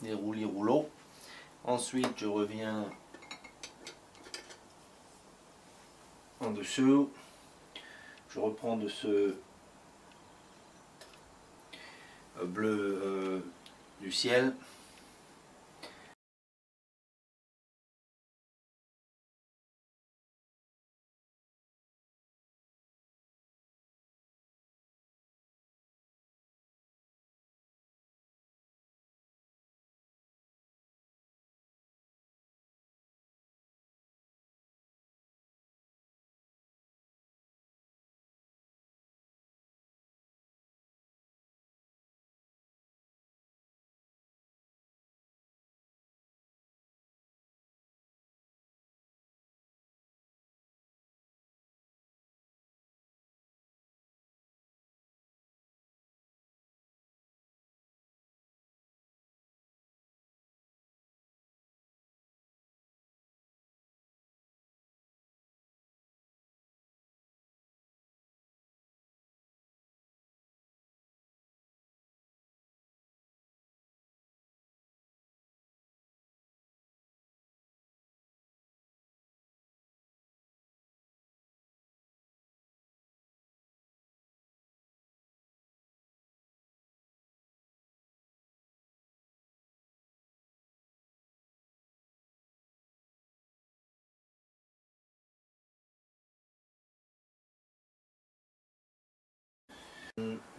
des roulis-rouleaux. Ensuite je reviens en dessous, je reprends de ce bleu du ciel.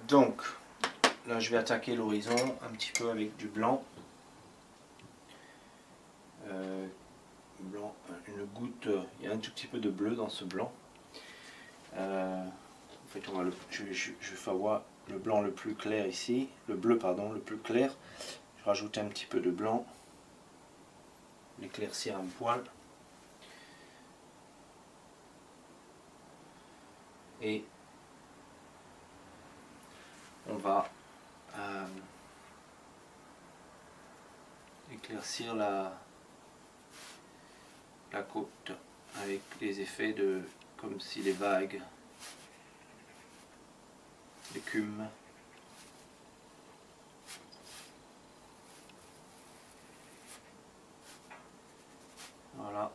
Donc là je vais attaquer l'horizon un petit peu avec du blanc. Blanc, une goutte, il y a un tout petit peu de bleu dans ce blanc. En fait je vais avoir le blanc le plus clair ici, le bleu pardon, le plus clair. Je rajoute un petit peu de blanc, l'éclaircir un poil. Et on va éclaircir la côte avec des effets de comme si les vagues d'écume. Voilà.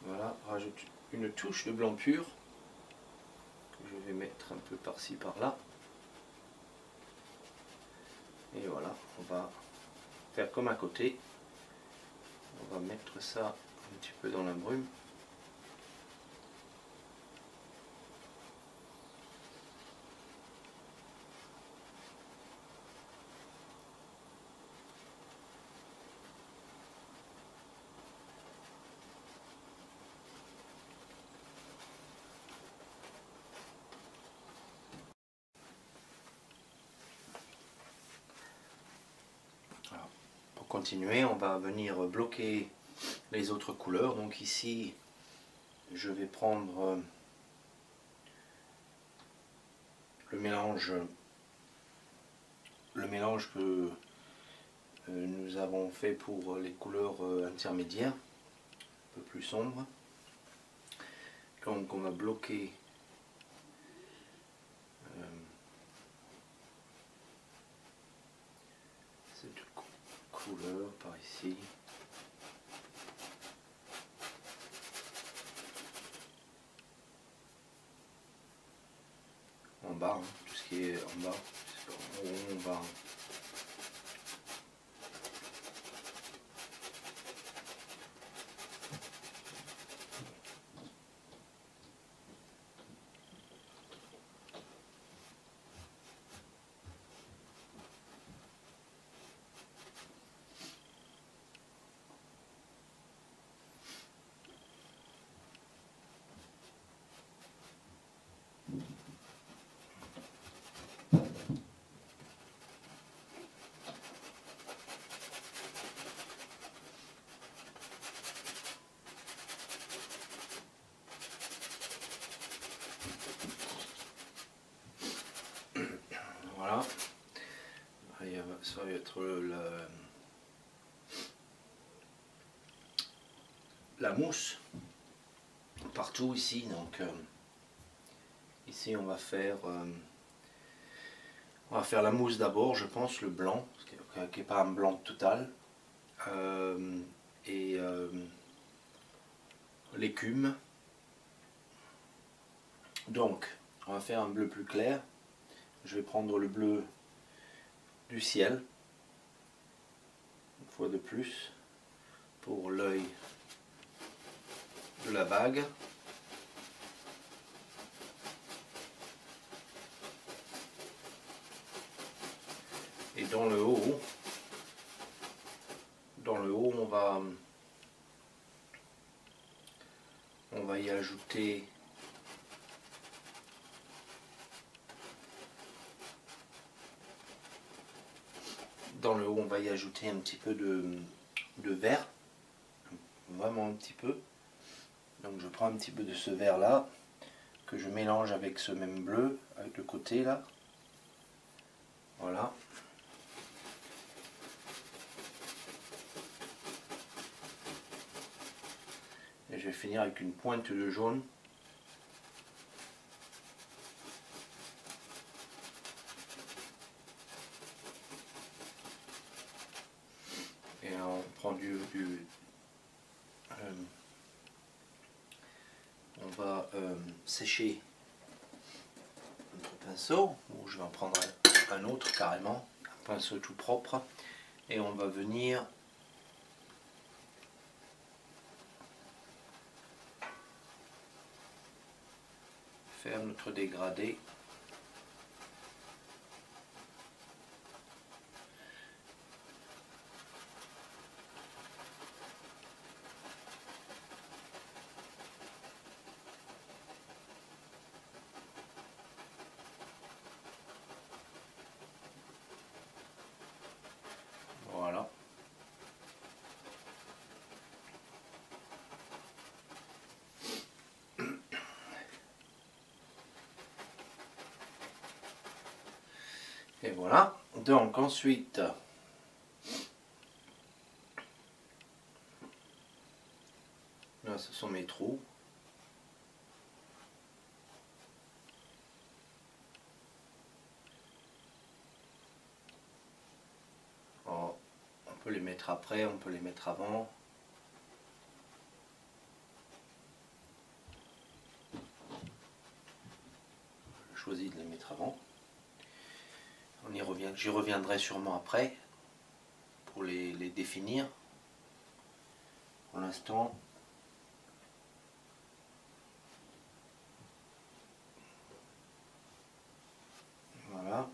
Voilà, rajoute une touche de blanc pur que je vais mettre un peu par-ci par-là. Et voilà, on va faire comme à côté. On va mettre ça un petit peu dans la brume. Alors, pour continuer, on va venir bloquer les autres couleurs. Donc ici, je vais prendre le mélange que nous avons fait pour les couleurs intermédiaires, un peu plus sombres. Donc on va bloquer cette couleur par ici. En bas, hein, tout ce qui est en bas, en haut, en bas. va être la mousse partout ici. Donc ici on va faire la mousse d'abord, je pense, le blanc, qui n'est pas un blanc total, et l'écume. Donc on va faire un bleu plus clair. Je vais prendre le bleu du ciel, une fois de plus, pour l'œil de la bague. Et dans le haut, on va y ajouter un petit peu de vert, vraiment un petit peu. Donc je prends un petit peu de ce vert là, que je mélange avec ce même bleu, avec le côté là. Voilà. Et je vais finir avec une pointe de jaune. Et on prend on va sécher notre pinceau, ou je vais en prendre un autre carrément, un pinceau tout propre, et on va venir faire notre dégradé. Voilà. Et voilà. Donc ensuite, là ce sont mes trous. Alors, on peut les mettre après, on peut les mettre avant. Je choisis de les mettre avant. J'y reviendrai sûrement après pour les définir. Pour l'instant, voilà.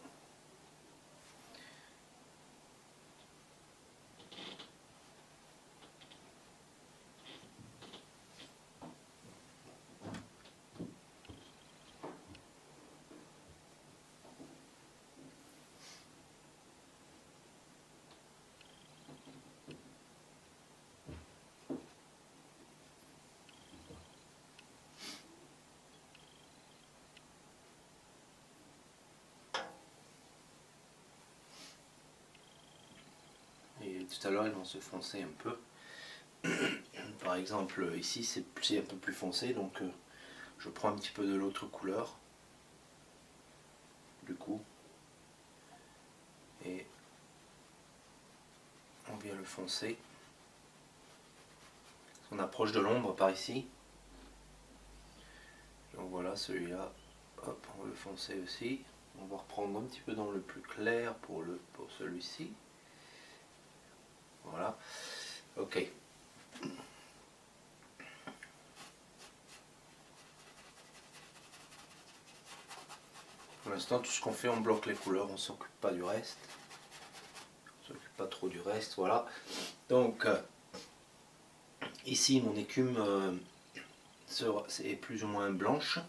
Et tout à l'heure, ils vont se foncer un peu. Par exemple, ici, c'est un peu plus foncé, donc je prends un petit peu de l'autre couleur, du coup, et on vient le foncer. On approche de l'ombre par ici. Donc voilà, celui-là, hop, on va le foncer aussi. On va reprendre un petit peu dans le plus clair pour celui-ci. Voilà, ok. Pour l'instant, tout ce qu'on fait, on bloque les couleurs, on ne s'occupe pas du reste. On ne s'occupe pas trop du reste, voilà. Donc, ici, mon écume est plus ou moins blanche.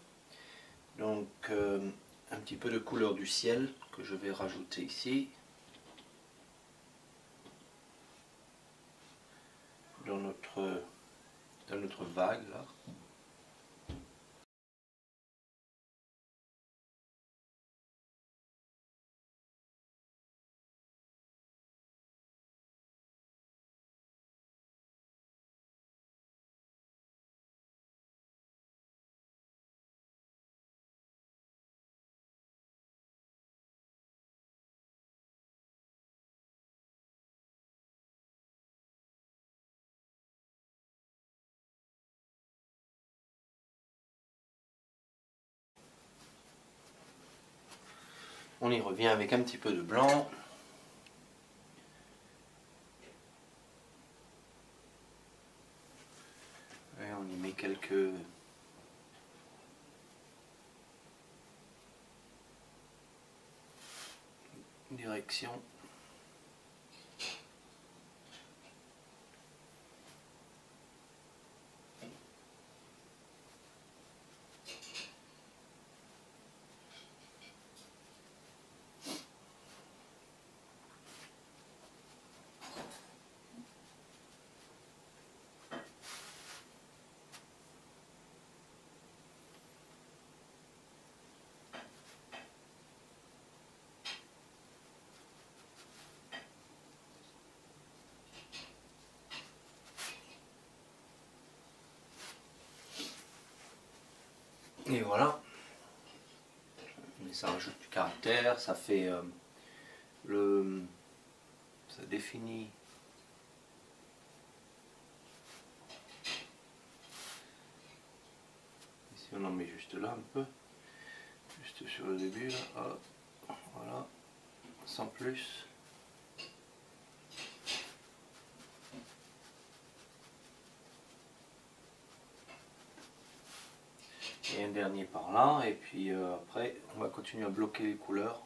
Donc, un petit peu de couleur du ciel que je vais rajouter ici. Dans notre vague, là. On y revient avec un petit peu de blanc. Et on y met quelques directions. Et voilà. Mais ça rajoute du caractère, ça fait ça définit ici. On en met juste là un peu, juste sur le début là. Hop. Voilà, sans plus. Et un dernier par là, et puis après on va continuer à bloquer les couleurs.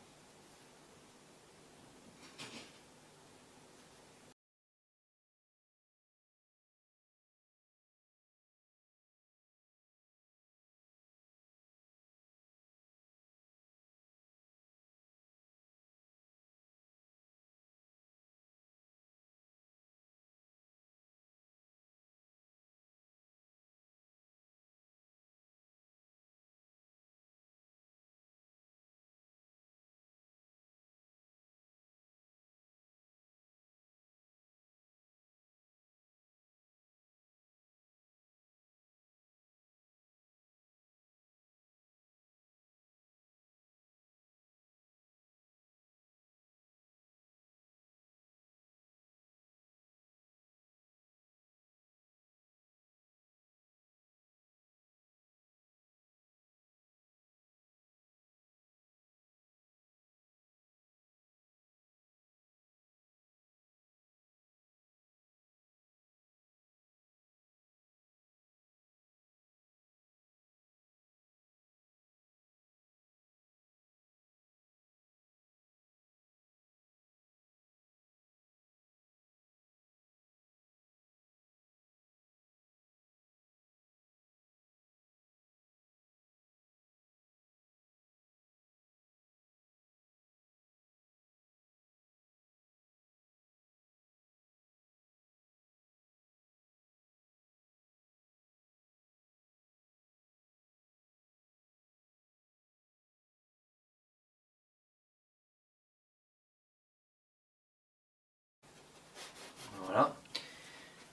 Voilà.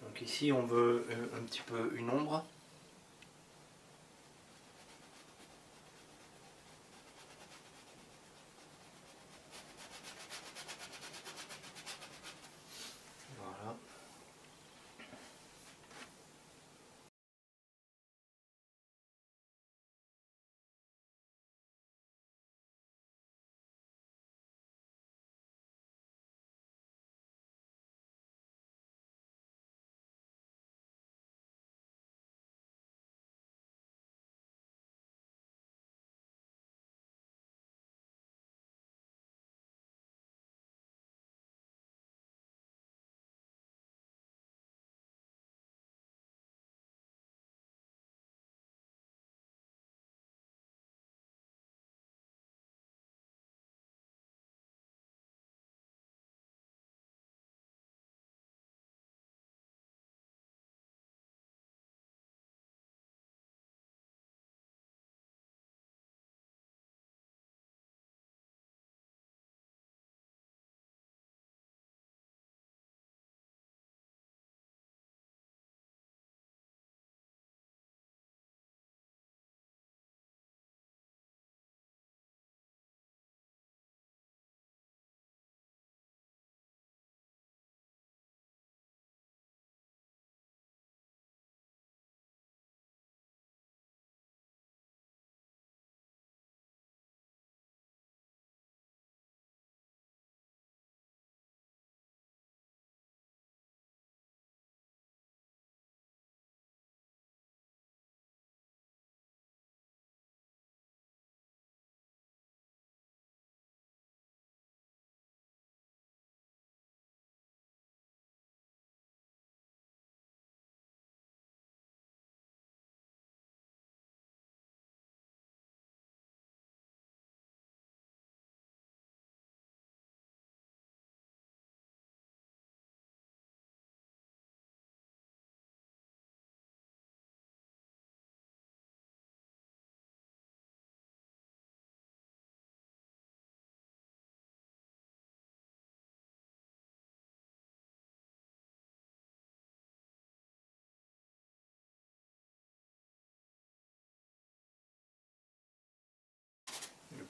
Donc ici on veut un petit peu une ombre. Voilà.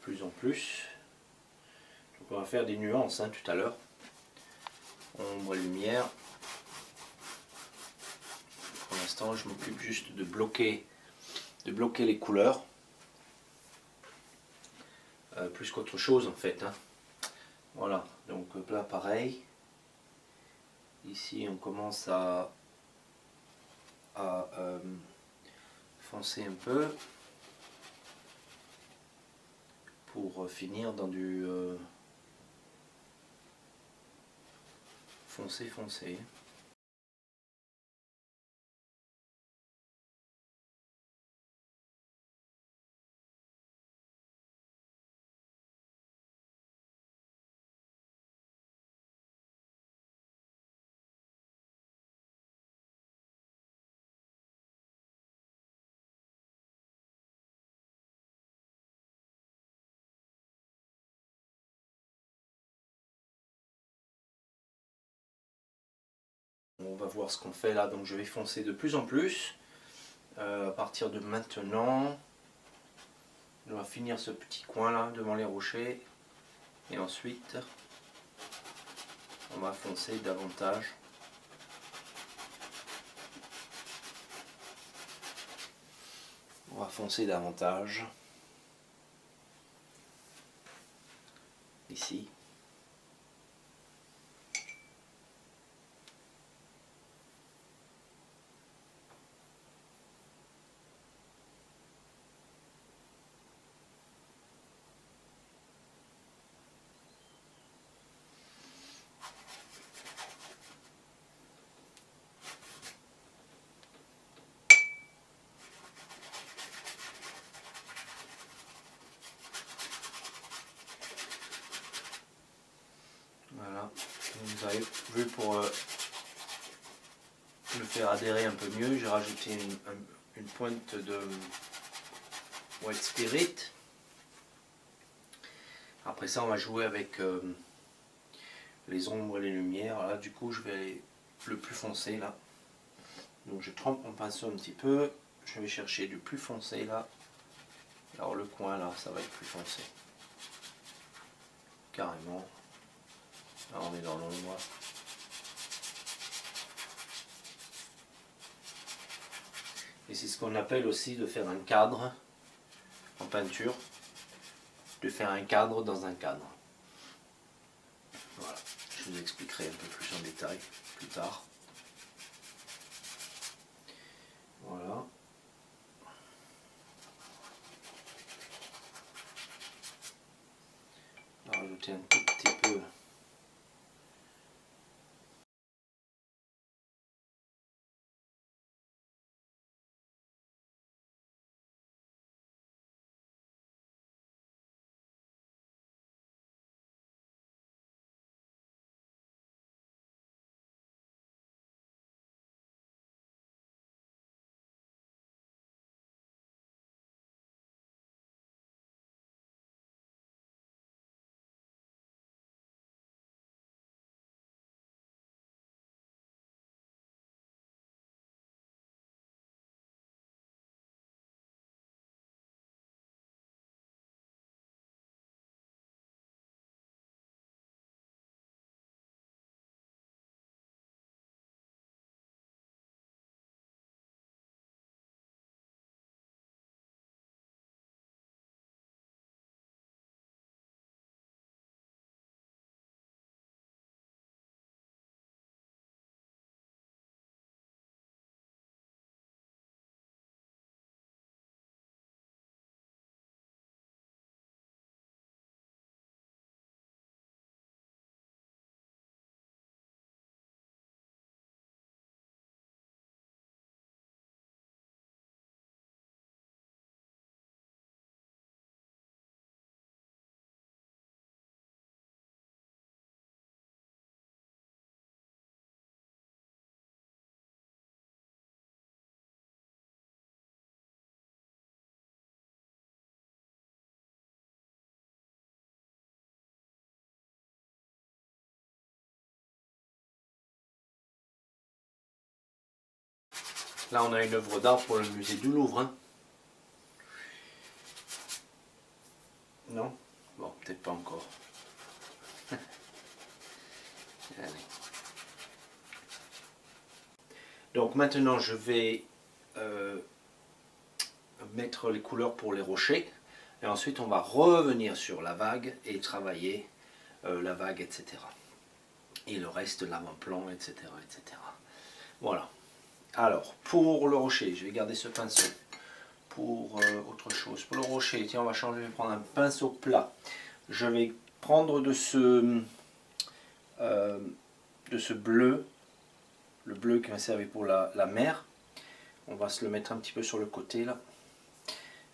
plus en plus. Donc on va faire des nuances hein, tout à l'heure. Ombre et lumière. Pour l'instant je m'occupe juste de bloquer les couleurs. Plus qu'autre chose en fait. Hein. Voilà, donc là pareil. Ici on commence à foncer un peu pour finir dans du foncé. On va voir ce qu'on fait là, donc je vais foncer de plus en plus. À partir de maintenant, on va finir ce petit coin là devant les rochers et ensuite on va foncer davantage. On va foncer davantage ici. Voilà, vous avez vu pour le faire adhérer un peu mieux, j'ai rajouté une pointe de White Spirit. Après ça on va jouer avec les ombres et les lumières. Là du coup je vais aller le plus foncé là. Donc je trempe mon pinceau un petit peu, je vais chercher du plus foncé là. Alors le coin là ça va être plus foncé. Carrément. Là on est dans l'ombre. Et c'est ce qu'on appelle aussi de faire un cadre en peinture. De faire un cadre dans un cadre. Voilà, je vous expliquerai un peu plus en détail plus tard. Voilà. On va rajouter un tout petit peu. Là on a une œuvre d'art pour le musée du Louvre. Hein. Non, Bon, peut-être pas encore. Allez. Donc maintenant je vais mettre les couleurs pour les rochers et ensuite on va revenir sur la vague et travailler la vague, etc. Et le reste, l'avant-plan, etc., etc. Voilà. Alors, pour le rocher, je vais garder ce pinceau. Pour autre chose, pour le rocher, tiens, on va changer, je vais prendre un pinceau plat. Je vais prendre de ce bleu, le bleu qui va servir pour la mer. On va se le mettre un petit peu sur le côté là.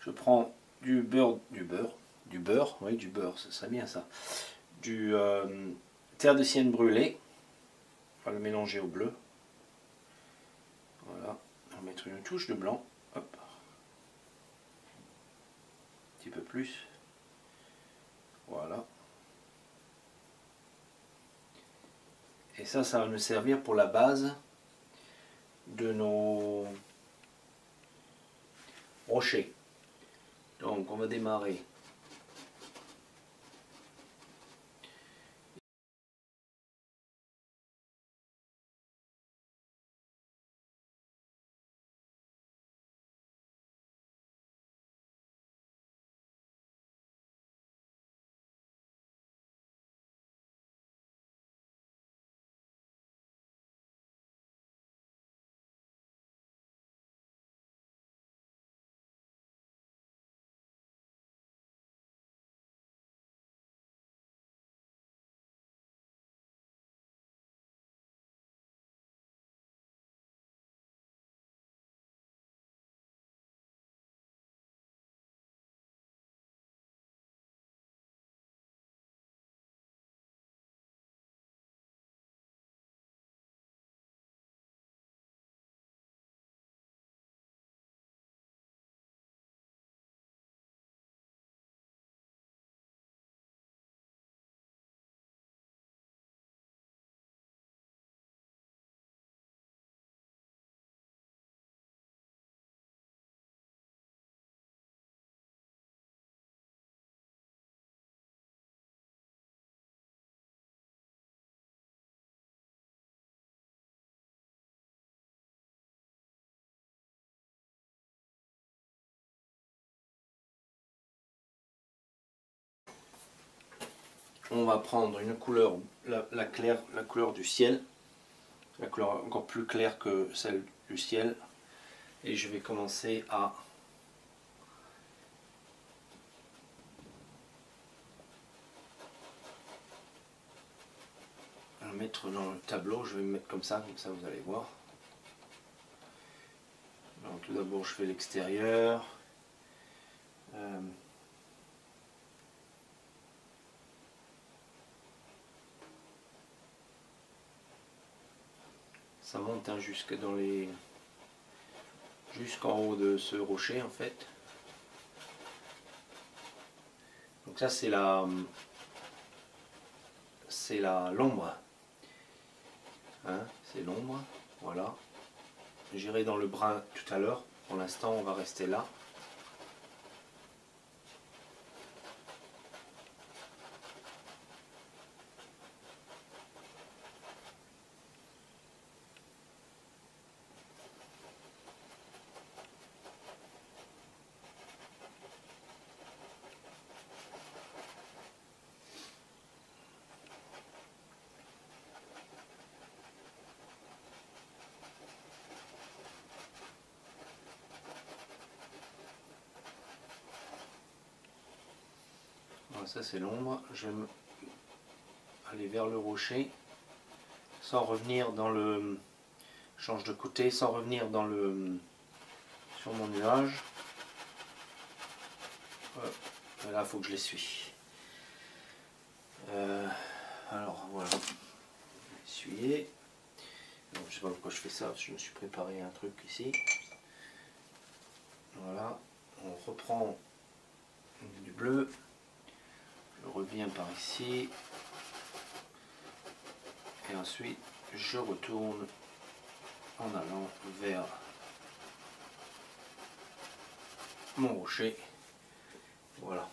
Je prends du beurre, oui, du beurre, ça serait bien ça. Du terre de sienne brûlée. On va le mélanger au bleu. Voilà, on va mettre une touche de blanc. Hop. Un petit peu plus. Voilà. Et ça va nous servir pour la base de nos rochers. Donc on va démarrer. On va prendre une couleur, la claire, la couleur du ciel, la couleur encore plus claire que celle du ciel, et je vais commencer à le mettre dans le tableau. Je vais me mettre comme ça vous allez voir. Alors, tout d'abord je fais l'extérieur. Ça monte hein, jusqu'en haut de ce rocher en fait. Donc ça c'est l'ombre. Hein, c'est l'ombre, voilà. J'irai dans le brun tout à l'heure. Pour l'instant on va rester là. Voilà, ça c'est l'ombre. Je vais aller vers le rocher sans revenir dans le... Change de côté sans revenir dans le... sur mon nuage. Et là il faut que je l'essuie. Alors voilà. Essuyer. Donc, je sais pas pourquoi je fais ça, je me suis préparé un truc ici. Voilà. On reprend du bleu. Je reviens par ici. Et ensuite je retourne en allant vers mon rocher. Voilà.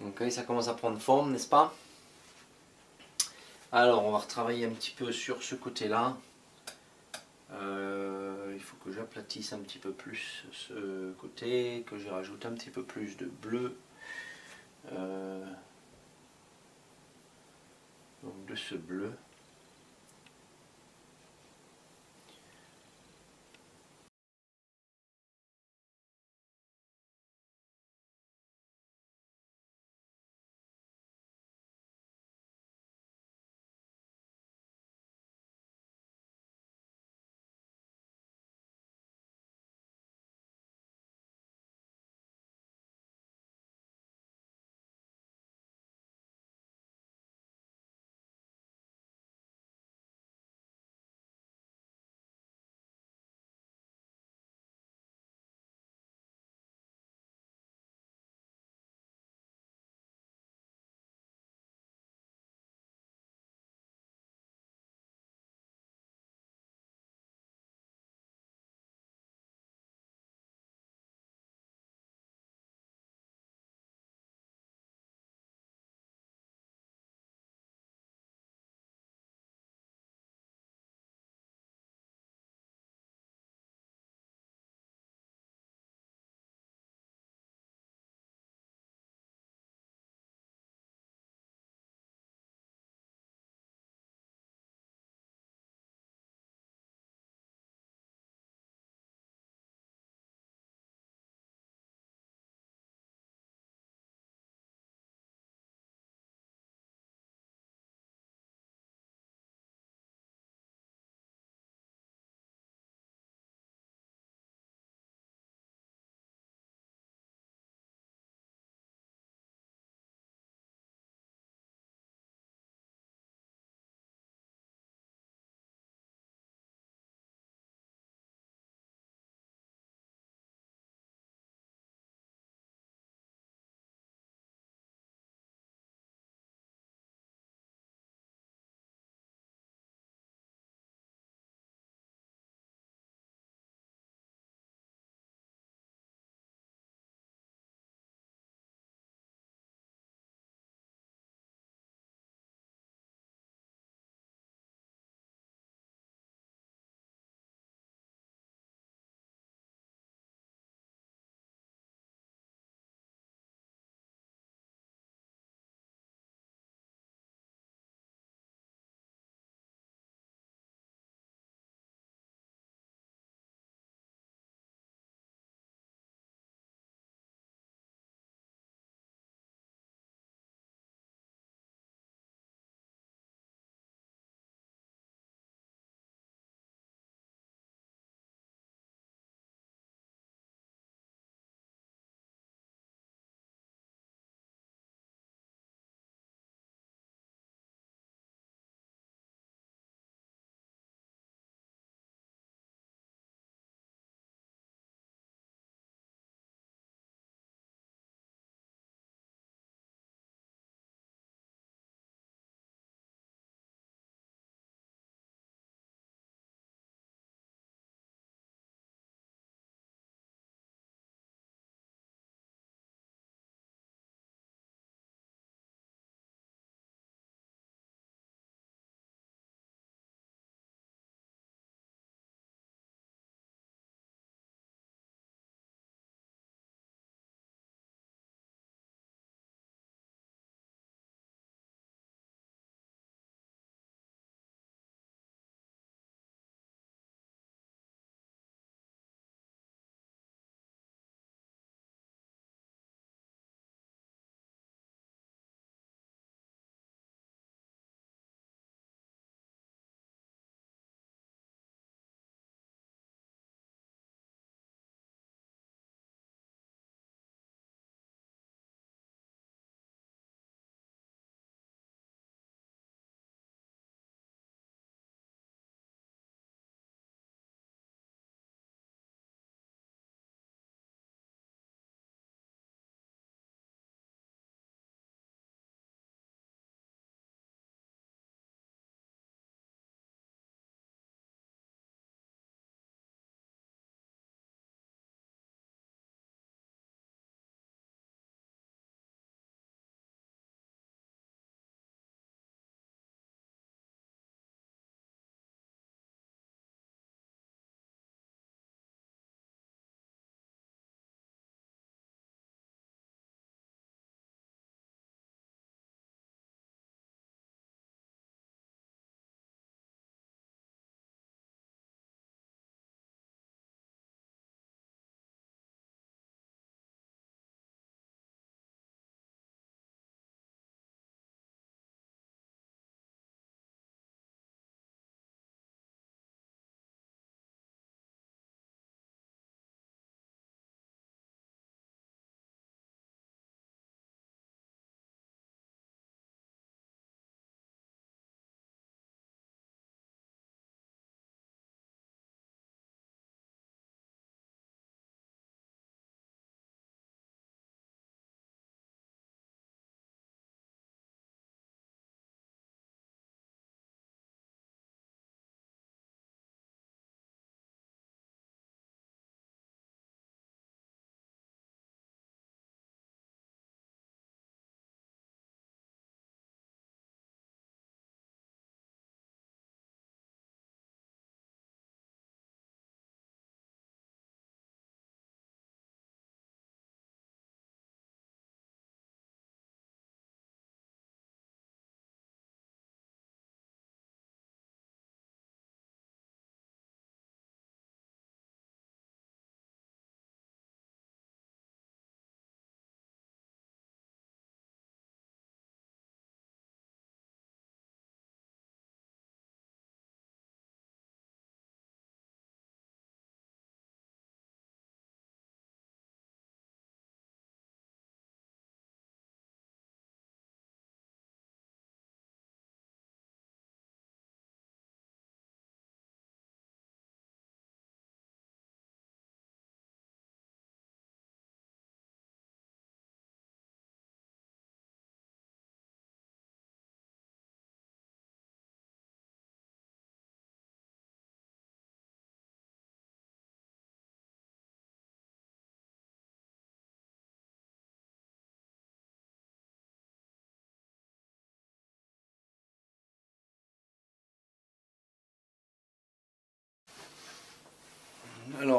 Ok, ça commence à prendre forme, n'est-ce pas? Alors, on va retravailler un petit peu sur ce côté-là. Il faut que j'aplatisse un petit peu plus ce côté, que je rajoute un petit peu plus de bleu. Donc de ce bleu.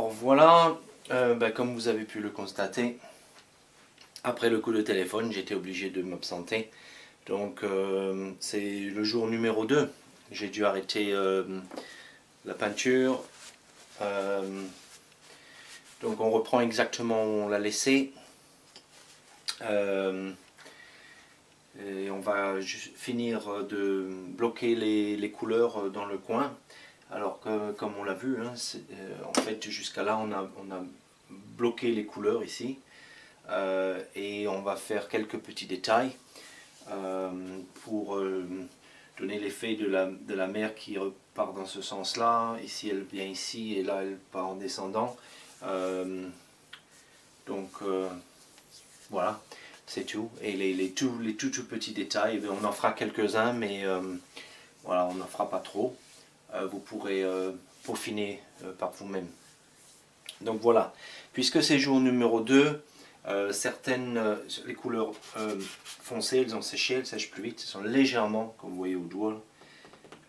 Alors voilà, comme vous avez pu le constater, après le coup de téléphone, j'étais obligé de m'absenter. Donc c'est le jour numéro 2. J'ai dû arrêter la peinture. Donc on reprend exactement où on l'a laissé. Et on va finir de bloquer les couleurs dans le coin. Alors que, comme on l'a vu, hein, en fait jusqu'à là on a bloqué les couleurs ici. Et on va faire quelques petits détails pour donner l'effet de la mer qui repart dans ce sens là. Ici elle vient ici et là elle part en descendant. Donc voilà, c'est tout. Et les tout petits détails, on en fera quelques-uns, mais voilà, on n'en fera pas trop. Vous pourrez peaufiner par vous-même. Donc voilà, puisque c'est jour numéro 2, les couleurs foncées, elles ont séché, elles sèchent plus vite, elles sont légèrement, comme vous voyez au doigt,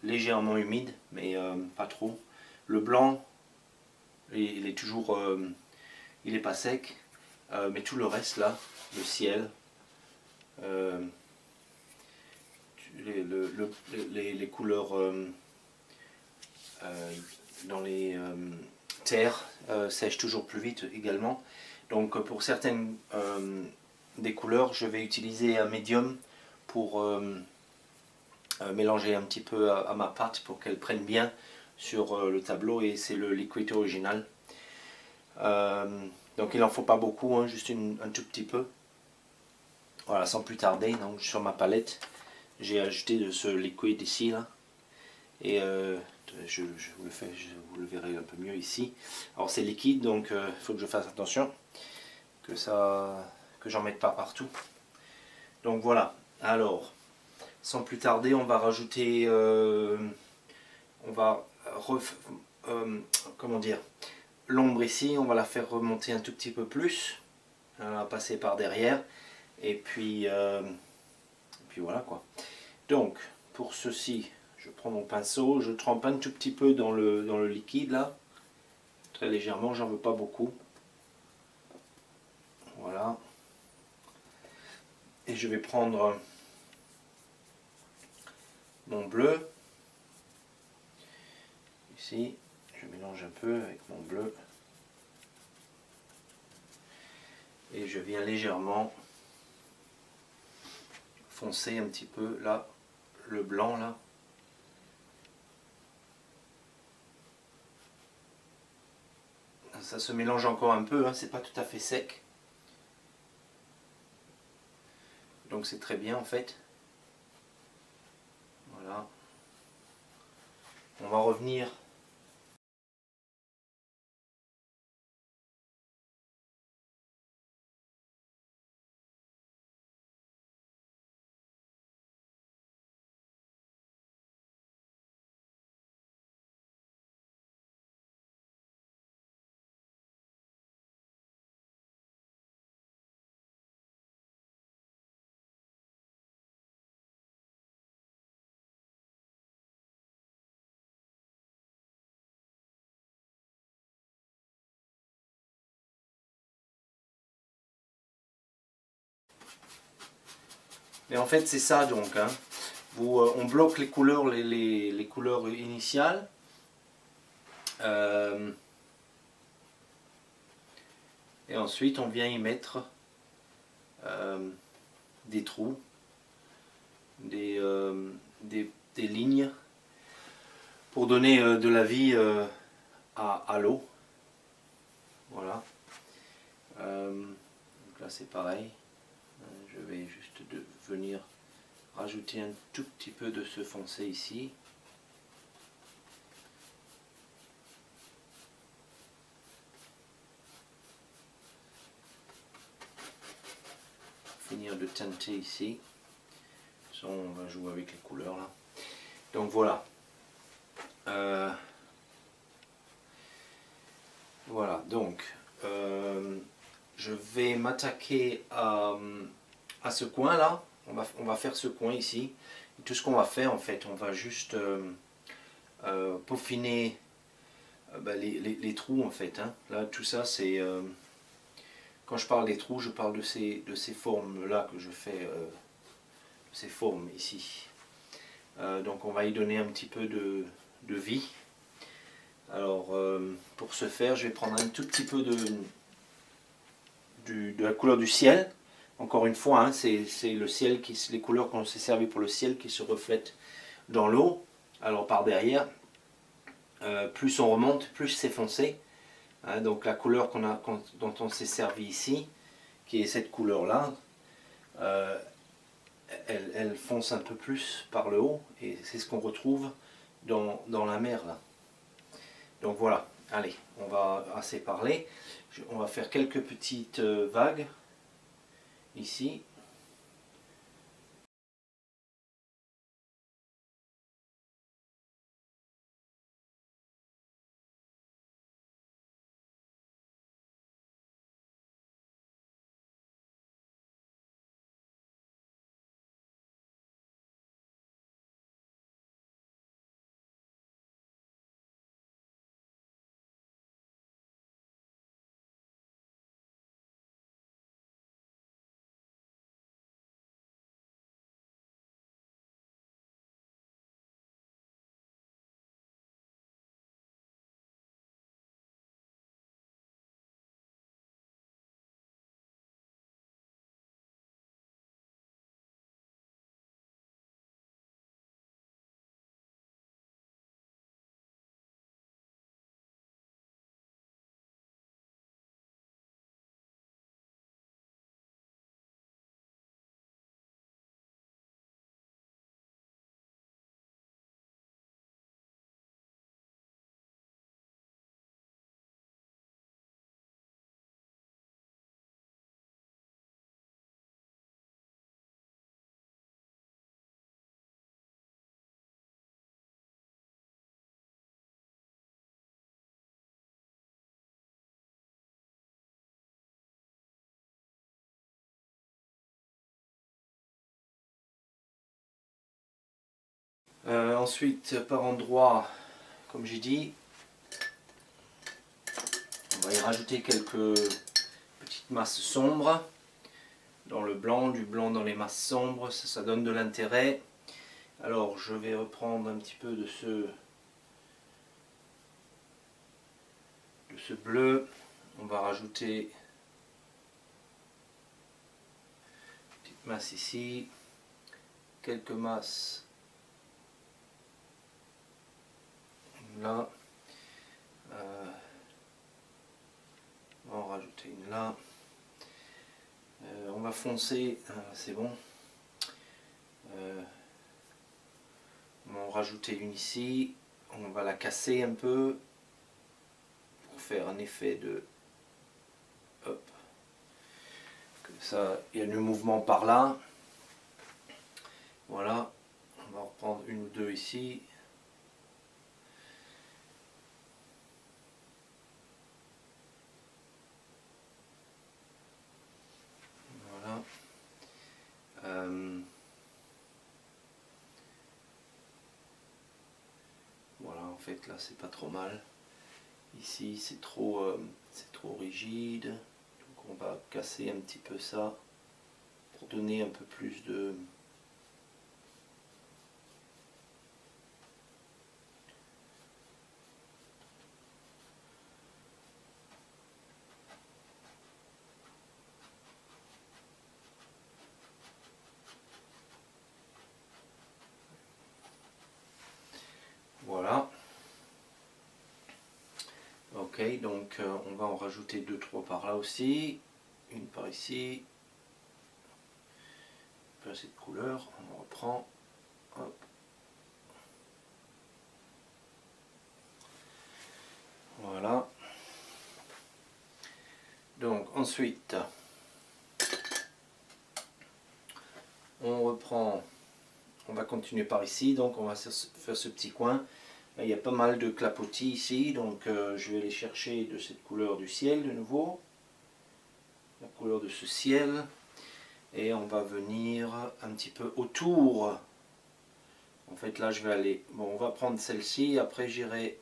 légèrement humides, mais pas trop. Le blanc, il est toujours, il n'est pas sec, mais tout le reste là, le ciel, les couleurs dans les terres sèchent toujours plus vite également. Donc pour certaines des couleurs, je vais utiliser un médium pour mélanger un petit peu à ma pâte pour qu'elle prenne bien sur le tableau, et c'est le liquide original. Donc il n'en faut pas beaucoup, hein, juste un tout petit peu. Voilà, sans plus tarder, donc sur ma palette, j'ai ajouté de ce liquide ici là, et je vous le verrez un peu mieux ici. Alors c'est liquide, donc il faut que je fasse attention que j'en mette pas partout. Donc voilà. Alors sans plus tarder, on va rajouter, comment dire, l'ombre ici, on va la faire remonter un tout petit peu plus, on va passer par derrière, et puis voilà quoi. Donc pour ceci, je prends mon pinceau, je trempe un tout petit peu dans le liquide là, très légèrement, j'en veux pas beaucoup. Voilà. Et je vais prendre mon bleu. Ici, je mélange un peu avec mon bleu. Et je viens légèrement foncer un petit peu là, le blanc là. Ça se mélange encore un peu, hein, c'est pas tout à fait sec. Donc c'est très bien en fait. Voilà. On va revenir. Et en fait c'est ça donc, hein. On bloque les couleurs, les couleurs initiales. Et ensuite on vient y mettre des trous, des lignes pour donner de la vie à l'eau. Voilà. Donc là c'est pareil. Je vais juste venir rajouter un tout petit peu de ce foncé ici. Finir de teinter ici. Ça, on va jouer avec les couleurs là. Donc voilà. Voilà, donc je vais m'attaquer à ce coin là. On va faire ce coin ici. Et tout ce qu'on va faire en fait, on va juste peaufiner les trous en fait. Hein. Là, tout ça, c'est... quand je parle des trous, je parle de ces formes-là que je fais, ces formes ici. Donc on va y donner un petit peu de vie. Alors, pour ce faire, je vais prendre un tout petit peu de la couleur du ciel. Encore une fois, hein, c'est le ciel, les couleurs qu'on s'est servi pour le ciel qui se reflètent dans l'eau. Alors par derrière, plus on remonte, plus c'est foncé. Hein, donc la couleur dont on s'est servi ici, qui est cette couleur-là, elle fonce un peu plus par le haut, et c'est ce qu'on retrouve dans la mer là. Donc voilà, allez, on va assez parler. On va faire quelques petites vagues ici. Ensuite, par endroits, comme j'ai dit, on va y rajouter quelques petites masses sombres dans le blanc, du blanc dans les masses sombres, ça donne de l'intérêt. Alors je vais reprendre un petit peu de ce bleu, on va rajouter une petite masse ici, quelques masses là, on va en rajouter une là, on va foncer, c'est bon, on va en rajouter une ici, on va la casser un peu pour faire un effet de hop, comme ça il y a du mouvement par là. Voilà, on va reprendre une ou deux ici. Voilà. Voilà, en fait là c'est pas trop mal. Ici c'est trop rigide. Donc on va casser un petit peu ça pour donner un peu plus de... Voilà. Ok, donc on va en rajouter 2-3 par là aussi. Une par ici. Un peu cette couleur, on reprend. Hop. Voilà. Donc ensuite, on reprend, on va continuer par ici, donc on va faire ce petit coin. Là, il y a pas mal de clapotis ici, donc je vais aller chercher de cette couleur du ciel de nouveau, la couleur de ce ciel, et on va venir un petit peu autour. En fait là je vais aller, bon on va prendre celle-ci, après j'irai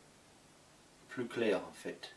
plus clair en fait.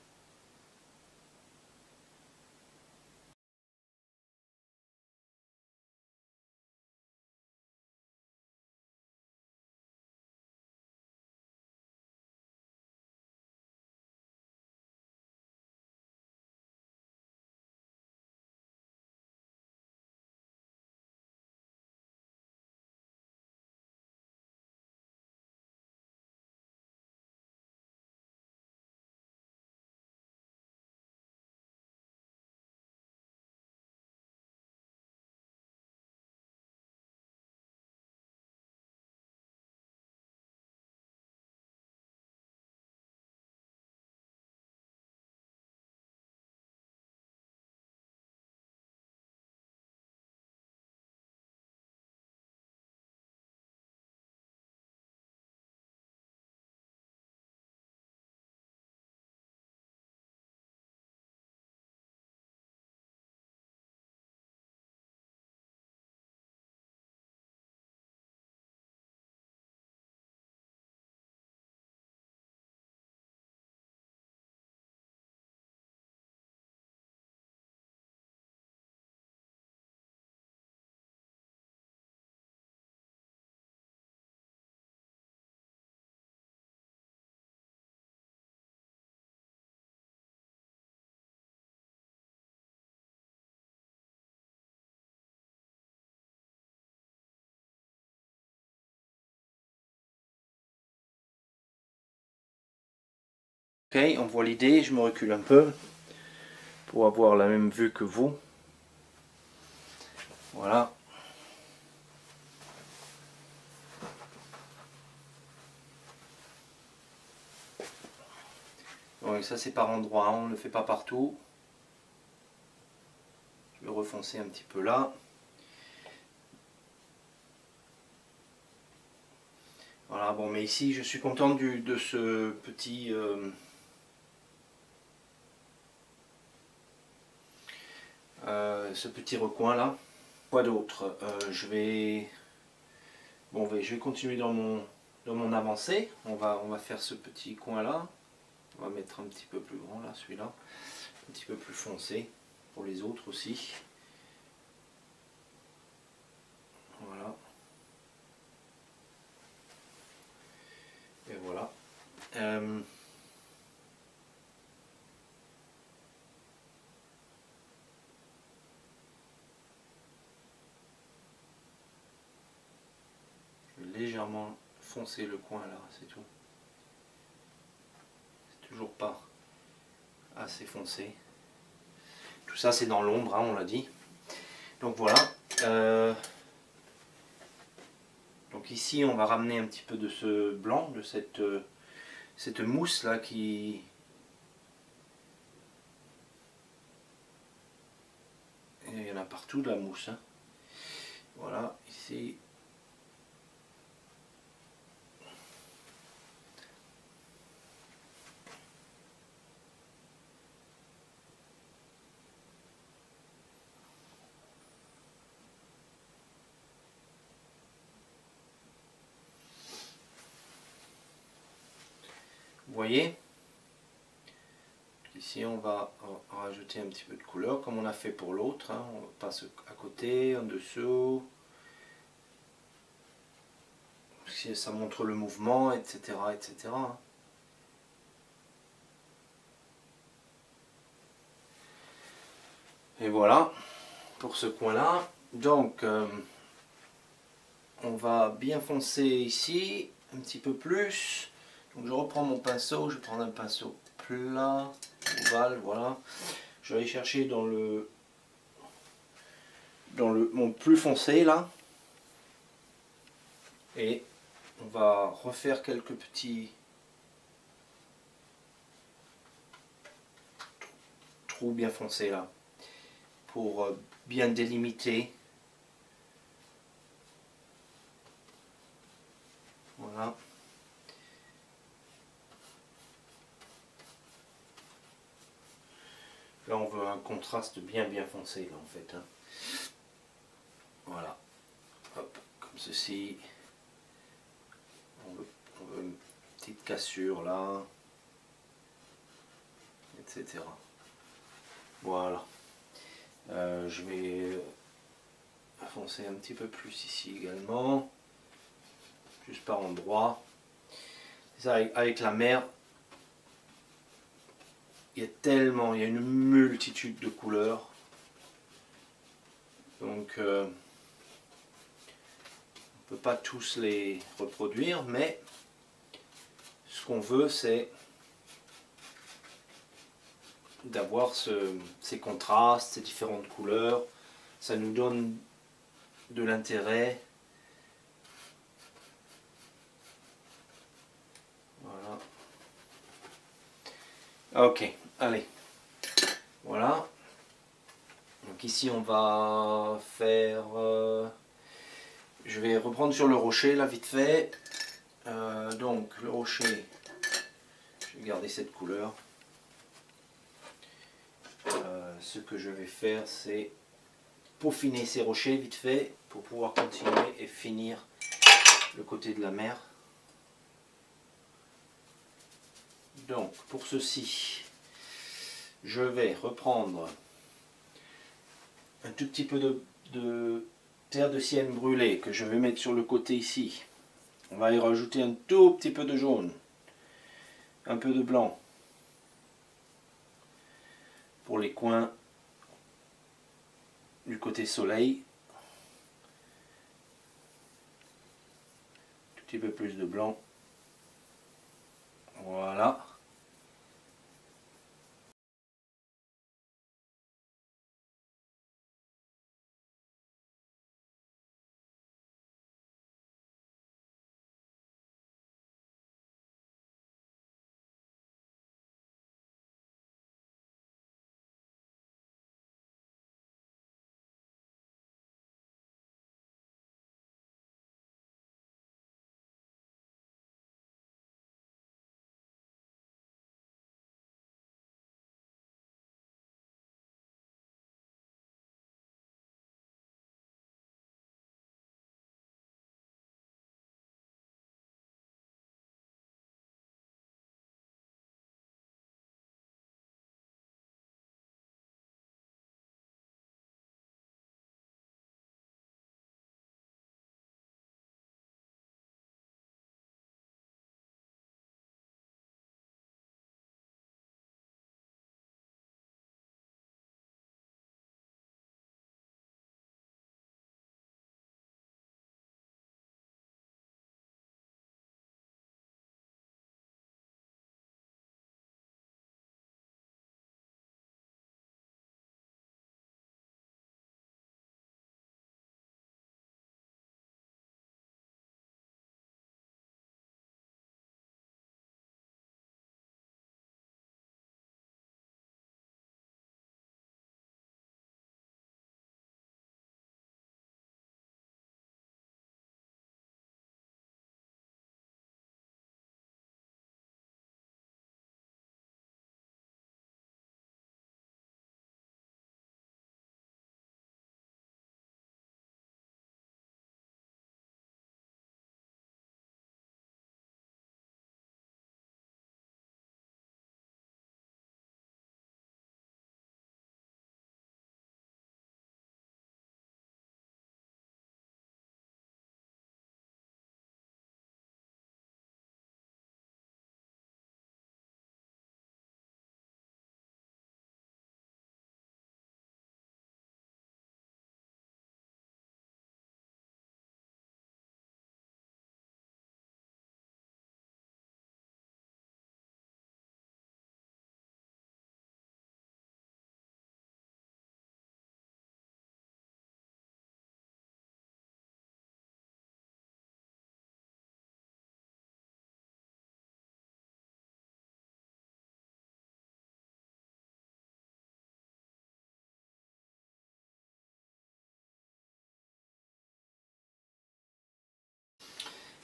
Ok, on voit l'idée, je me recule un peu pour avoir la même vue que vous. Voilà. Donc ça c'est par endroit, hein, on ne le fait pas partout. Je vais refoncer un petit peu là. Voilà, bon, mais ici je suis content de ce petit recoin là. Quoi d'autre? Je vais continuer dans mon avancée. On va faire ce petit coin là. On va mettre un petit peu plus grand là, celui-là, un petit peu plus foncé pour les autres aussi. Voilà. Et voilà. Je vais légèrement foncer le coin là, c'est tout. C'est toujours pas assez foncé. Tout ça c'est dans l'ombre, hein, on l'a dit. Donc voilà. Donc ici on va ramener un petit peu de ce blanc, de cette mousse là qui... Il y en a partout de la mousse. Hein. Voilà, ici. Vous voyez? Ici on va rajouter un petit peu de couleur comme on a fait pour l'autre. Hein. On passe à côté, en dessous. Ça montre le mouvement, etc. etc. Hein. Et voilà pour ce coin là. Donc on va bien foncer ici, un petit peu plus. Donc je reprends mon pinceau, je vais prendre un pinceau plat, ovale, voilà. Je vais aller chercher dans mon plus foncé là. Et on va refaire quelques petits trous bien foncés là. Pour bien délimiter. Voilà. Là on veut un contraste bien foncé là en fait. Hein. Voilà. Hop, comme ceci. On veut une petite cassure là. etc. Voilà. Je vais foncer un petit peu plus ici également, juste par endroit. Ça, avec la mer, il y a une multitude de couleurs. Donc on ne peut pas tous les reproduire, mais ce qu'on veut, c'est d'avoir ces contrastes, ces différentes couleurs. Ça nous donne de l'intérêt. Voilà. Ok, allez. Voilà. Donc ici on va faire... je vais reprendre sur le rocher là vite fait. Donc le rocher, je vais garder cette couleur. Ce que je vais faire, c'est peaufiner ces rochers vite fait pour pouvoir continuer et finir le côté de la mer. Donc pour ceci, je vais reprendre un tout petit peu de terre de sienne brûlée que je vais mettre sur le côté ici. On va y rajouter un tout petit peu de jaune, un peu de blanc pour les coins du côté soleil, un petit peu plus de blanc, voilà.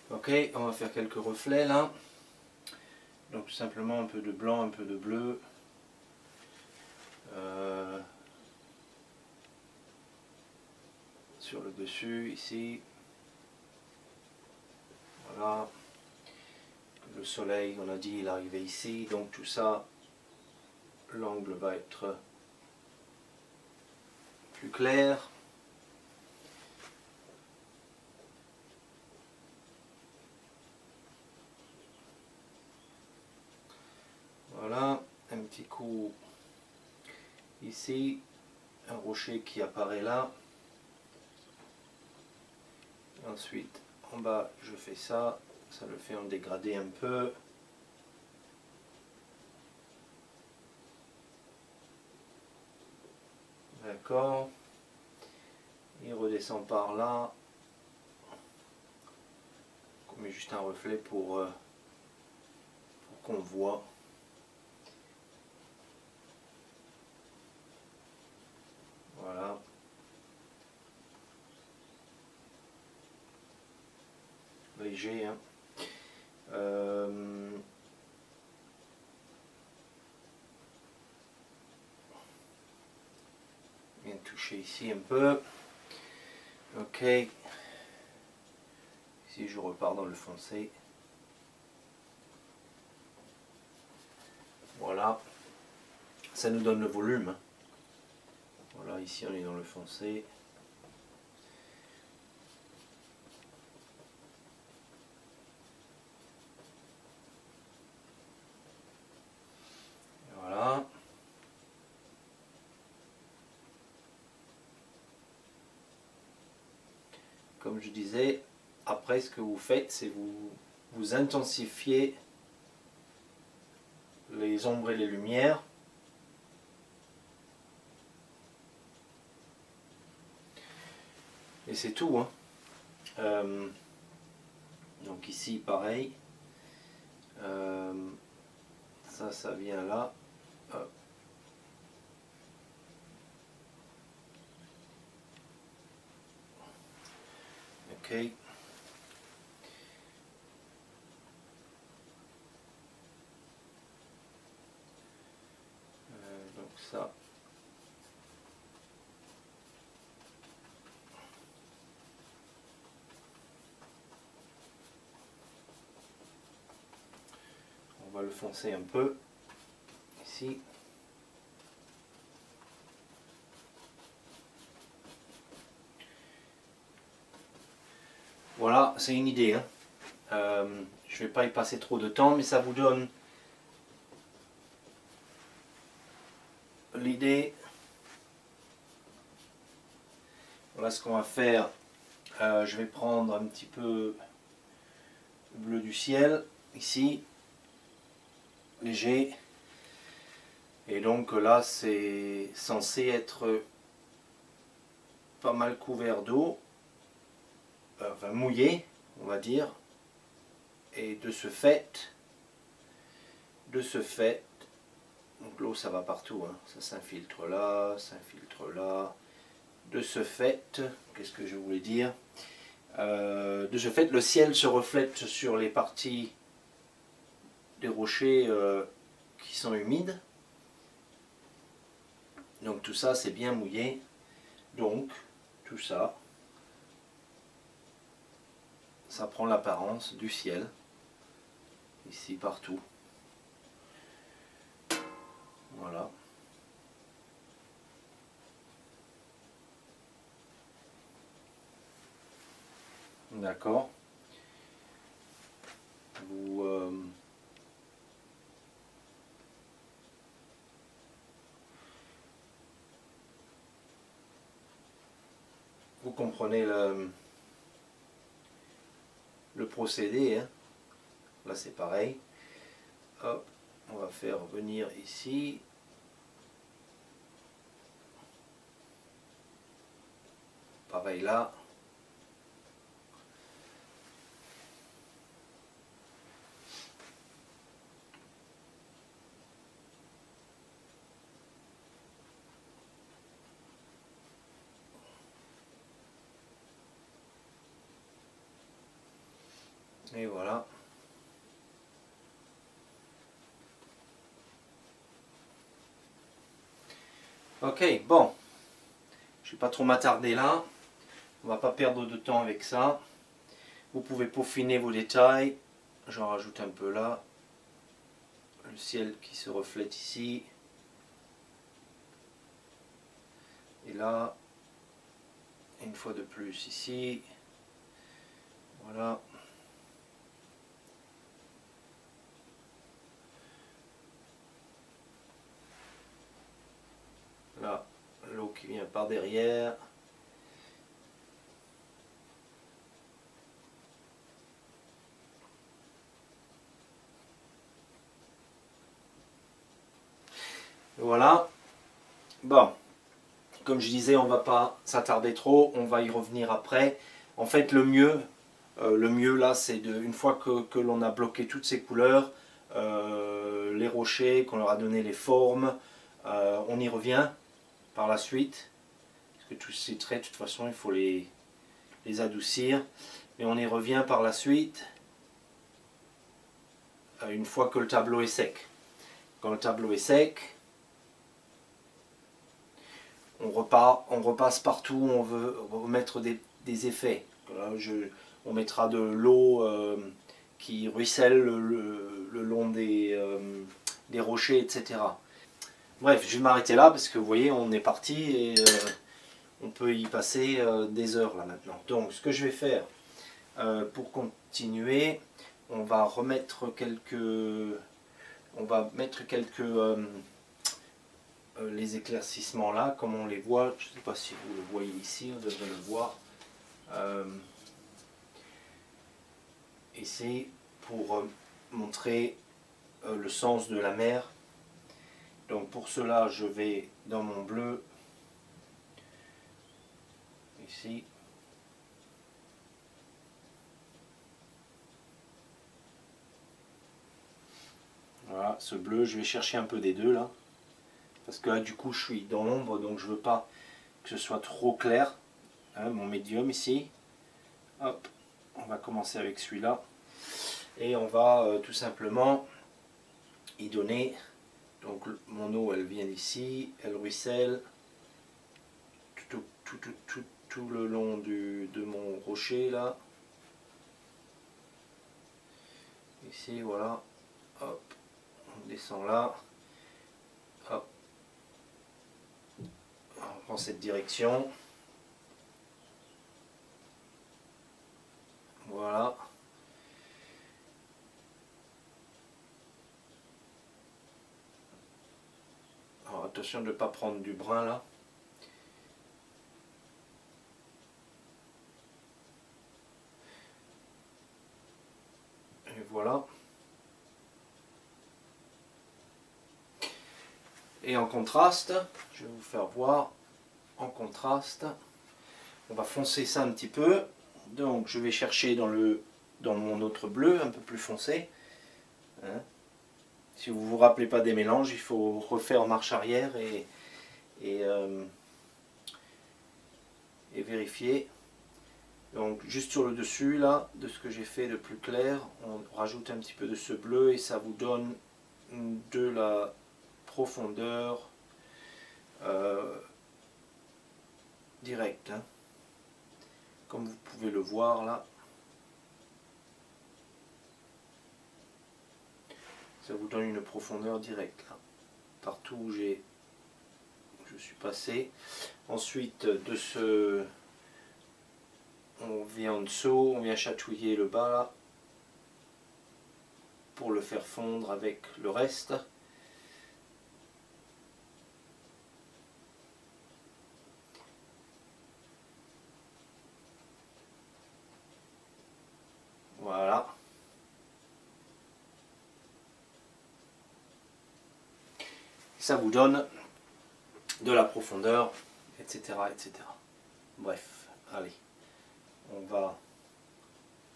Ok, on va faire quelques reflets là. Donc tout simplement un peu de blanc, un peu de bleu. Sur le dessus ici. Voilà. Le soleil, on a dit, il arrivait ici. Donc tout ça, l'angle va être plus clair. Voilà, un petit coup ici, un rocher qui apparaît là. Ensuite, en bas, je fais ça, ça le fait en dégradé un peu. D'accord. Il redescend par là. On met juste un reflet pour qu'on voit. Voilà. Léger, hein. Bien toucher ici un peu. Ok. Ici je repars dans le foncé. Voilà. Ça nous donne le volume. Voilà, ici on est dans le foncé. Voilà. Comme je disais, après ce que vous faites, c'est vous intensifiez les ombres et les lumières. Et c'est tout, hein. Donc ici pareil. Ça vient là. Hop. Ok. Donc ça. On va le foncer un peu. Ici. Voilà, c'est une idée, hein. Je ne vais pas y passer trop de temps, mais ça vous donne l'idée. Voilà ce qu'on va faire. Je vais prendre un petit peu le bleu du ciel, ici, léger. Et donc là, c'est censé être pas mal couvert d'eau, enfin mouillé, on va dire. Et de ce fait, donc l'eau ça va partout, hein. Ça s'infiltre là, s'infiltre là. De ce fait, qu'est-ce que je voulais dire? De ce fait, le ciel se reflète sur les parties des rochers qui sont humides. Donc tout ça c'est bien mouillé. Donc tout ça, ça prend l'apparence du ciel. Ici partout. Voilà. D'accord. Vous comprenez le procédé, hein. Là c'est pareil. Hop, on va faire venir ici. Pareil là. Et voilà. Ok, bon. Je ne vais pas trop m'attarder là. On va pas perdre de temps avec ça. Vous pouvez peaufiner vos détails. J'en rajoute un peu là. Le ciel qui se reflète ici. Et là, une fois de plus ici, voilà. Là, l'eau qui vient par derrière. Voilà. Bon, comme je disais, on va pas s'attarder trop, on va y revenir après. En fait, le mieux là, c'est une fois que l'on a bloqué toutes ces couleurs, les rochers, qu'on leur a donné les formes, on y revient par la suite. Parce que tous ces traits, de toute façon, il faut les adoucir. Mais on y revient par la suite, une fois que le tableau est sec. Quand le tableau est sec, on repasse partout où on veut remettre des effets. Là, on mettra de l'eau qui ruisselle le long des rochers, etc. Bref, je vais m'arrêter là parce que vous voyez, on est parti et on peut y passer des heures là maintenant. Donc, ce que je vais faire pour continuer, on va remettre mettre quelques les éclaircissements là, comme on les voit. Je ne sais pas si vous le voyez ici, on devrait le voir. Ici, pour montrer le sens de la mer. Donc pour cela, je vais dans mon bleu, ici. Voilà, ce bleu, je vais chercher un peu des deux là. Parce que là, du coup, je suis dans l'ombre, donc je veux pas que ce soit trop clair. Hein, mon médium ici. Hop, on va commencer avec celui-là. Et on va tout simplement y donner. Donc mon eau, elle vient d'ici, elle ruisselle tout le long de mon rocher là. Ici, voilà. Hop, on descend là. Hop. On prend cette direction. Voilà. Alors attention de ne pas prendre du brun là. Et voilà. Et en contraste, je vais vous faire voir, en contraste, on va foncer ça un petit peu. Donc je vais chercher dans mon autre bleu, un peu plus foncé. Hein. Si vous ne vous rappelez pas des mélanges, il faut refaire marche arrière et vérifier. Donc juste sur le dessus là, de ce que j'ai fait de plus clair, on rajoute un petit peu de ce bleu et ça vous donne de la profondeur directe. Hein. Comme vous pouvez le voir là. Ça vous donne une profondeur directe là. Partout où je suis passé. Ensuite on vient en dessous, on vient chatouiller le bas là pour le faire fondre avec le reste. Voilà. Ça vous donne de la profondeur, etc., etc. Bref, allez, on va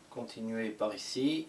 continuer par ici.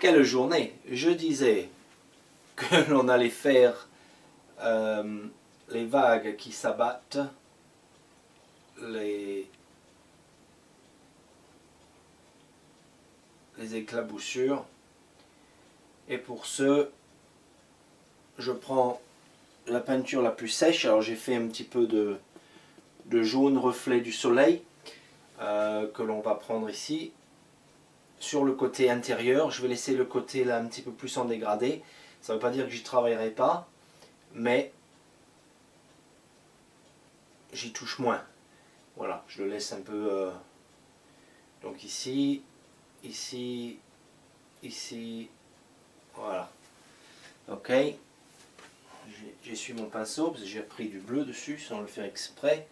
quelle journée! Je disais que l'on allait faire les vagues qui s'abattent, les éclaboussures. Et pour ce, je prends la peinture la plus sèche. Alors j'ai fait un petit peu de jaune reflet du soleil que l'on va prendre ici. Sur le côté intérieur, je vais laisser le côté là un petit peu plus en dégradé. Ça ne veut pas dire que j'y travaillerai pas, mais j'y touche moins. Voilà, je le laisse un peu... donc ici, ici, ici, voilà. Ok, j'essuie mon pinceau parce que j'ai pris du bleu dessus sans le faire exprès.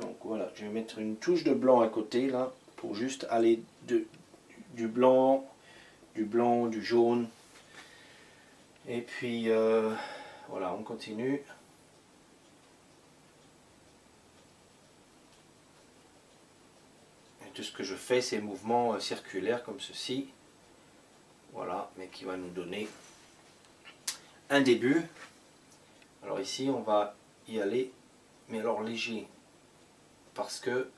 Donc voilà, je vais mettre une touche de blanc à côté là pour juste aller du blanc, du jaune. Et puis voilà, on continue. Et tout ce que je fais, c'est mouvements circulaires comme ceci. Voilà, mais qui va nous donner un début. Alors ici, on va y aller, mais alors léger, parce que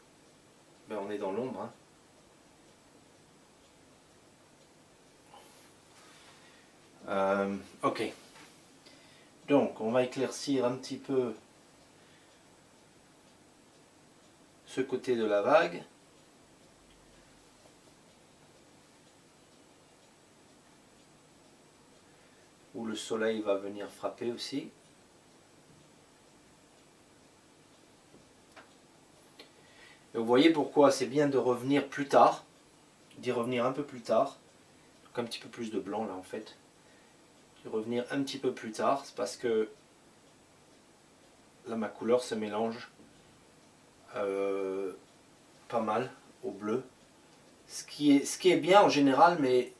ben, on est dans l'ombre. Hein. Ok, donc on va éclaircir un petit peu ce côté de la vague. Où le soleil va venir frapper aussi. Et vous voyez pourquoi c'est bien de revenir plus tard, d'y revenir un peu plus tard. Donc un petit peu plus de blanc là en fait. De revenir un petit peu plus tard, c'est parce que là ma couleur se mélange pas mal au bleu. Ce qui est bien en général, mais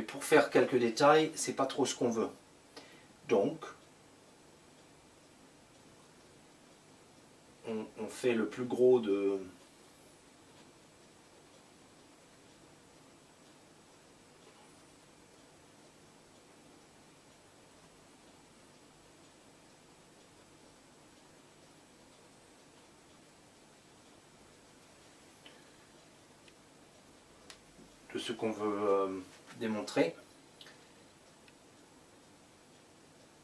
pour faire quelques détails, c'est pas trop ce qu'on veut. Donc, on fait le plus gros de... de ce qu'on veut démontrer.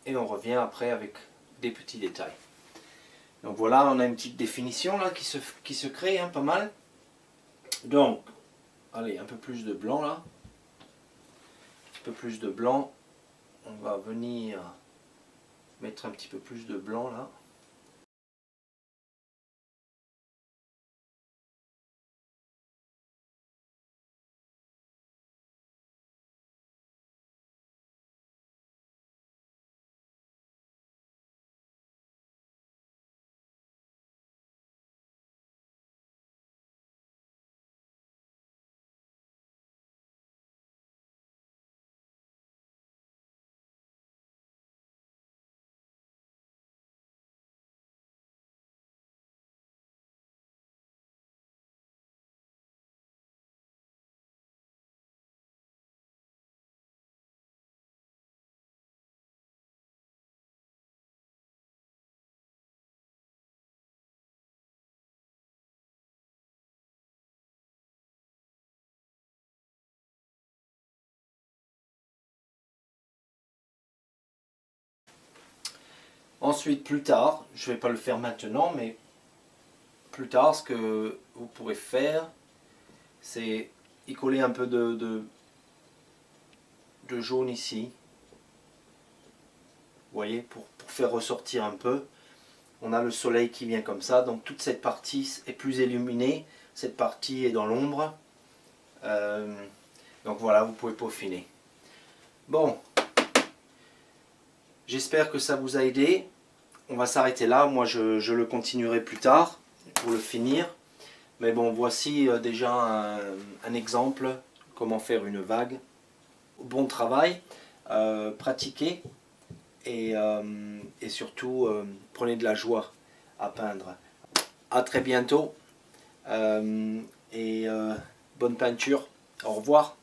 Et on revient après avec des petits détails. Donc voilà, on a une petite définition là qui se crée, hein, pas mal. Donc, allez, un peu plus de blanc là. Un petit peu plus de blanc. On va venir mettre un petit peu plus de blanc là. Ensuite, plus tard, je ne vais pas le faire maintenant, mais plus tard, ce que vous pourrez faire, c'est y coller un peu de jaune ici. Vous voyez, pour faire ressortir un peu. On a le soleil qui vient comme ça, donc toute cette partie est plus illuminée, cette partie est dans l'ombre. Donc voilà, vous pouvez peaufiner. Bon, j'espère que ça vous a aidé. On va s'arrêter là, moi je le continuerai plus tard pour le finir. Mais bon, voici déjà un exemple, comment faire une vague. Bon travail, pratiquez et surtout prenez de la joie à peindre. À très bientôt et bonne peinture. Au revoir.